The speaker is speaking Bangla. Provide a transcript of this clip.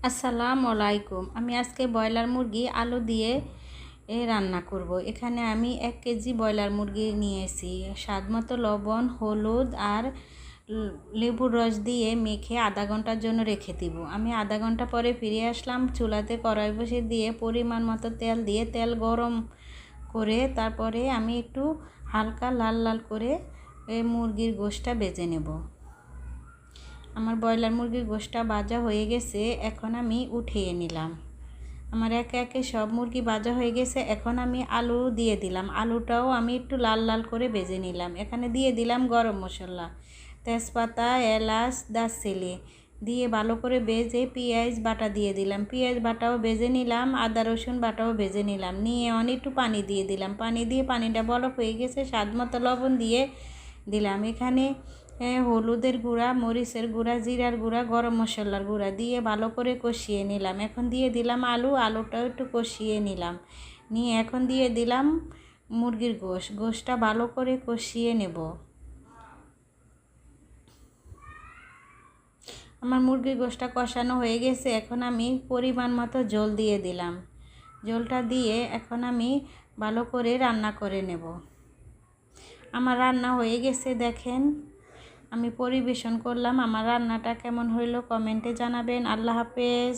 আসসালামু আলাইকুম। আমি আজকে ব্রয়লার মুরগি আলু দিয়ে রান্না করব। এখানে আমি 1 কেজি ব্রয়লার মুরগি নিয়েছি। স্বাদমতো লবণ, হলুদ আর লেবুর রস দিয়ে মেখে আধা ঘন্টার জন্য রেখে দিব। আমি আধা ঘন্টা পরে ফিরে আসলাম। চুলাতে কড়াই বসিয়ে দিয়ে পরিমাণ মতো তেল দিয়ে তেল গরম করে তারপরে আমি একটু হালকা লাল লাল করে মুরগির গোশটা ভেজে নেব। আমার ব্রয়লার মুরগির গোশটা ভাজা হয়ে গেছে, এখন আমি উঠিয়ে নিলাম। আমার একে একে সব মুরগি ভাজা হয়ে গেছে। এখন আমি আলু দিয়ে দিলাম। আলুটাও আমি একটু লাল লাল করে ভেজে নিলাম। এখানে দিয়ে দিলাম গরম মশলা, তেজপাতা, এলাচ, দারচিনি দিয়ে ভালো করে ভেজে পেঁয়াজ বাটা দিয়ে দিলাম। পেঁয়াজ বাটাও ভেজে নিলাম, আদা রসুন বাটাও ভেজে নিলাম। নিয়ে একটু পানি দিয়ে দিলাম। পানি দিয়ে পানিটা বলক হয়ে গেছে, স্বাদ মতো লবণ দিয়ে দিলাম। এখানে হলুদের গুঁড়া, মরিচের গুঁড়া, জিরার গুঁড়া, গরম মশলার গুঁড়া দিয়ে ভালো করে কষিয়ে নিলাম। এখন দিয়ে দিলাম আলুটাও একটু কষিয়ে নিলাম। নিয়ে এখন দিয়ে দিলাম মুরগির গোশটা ভালো করে কষিয়ে নেব। আমার মুরগির গোশটা কষানো হয়ে গেছে। এখন আমি পরিমাণ মতো জল দিয়ে দিলাম। জলটা দিয়ে এখন আমি ভালো করে রান্না করে নেব। আমার রান্না হয়ে গেছে, দেখেন আমি পরিবেশন করলাম। আমার রান্নাটা কেমন হইলো কমেন্টে জানাবেন। আল্লাহ হাফেজ।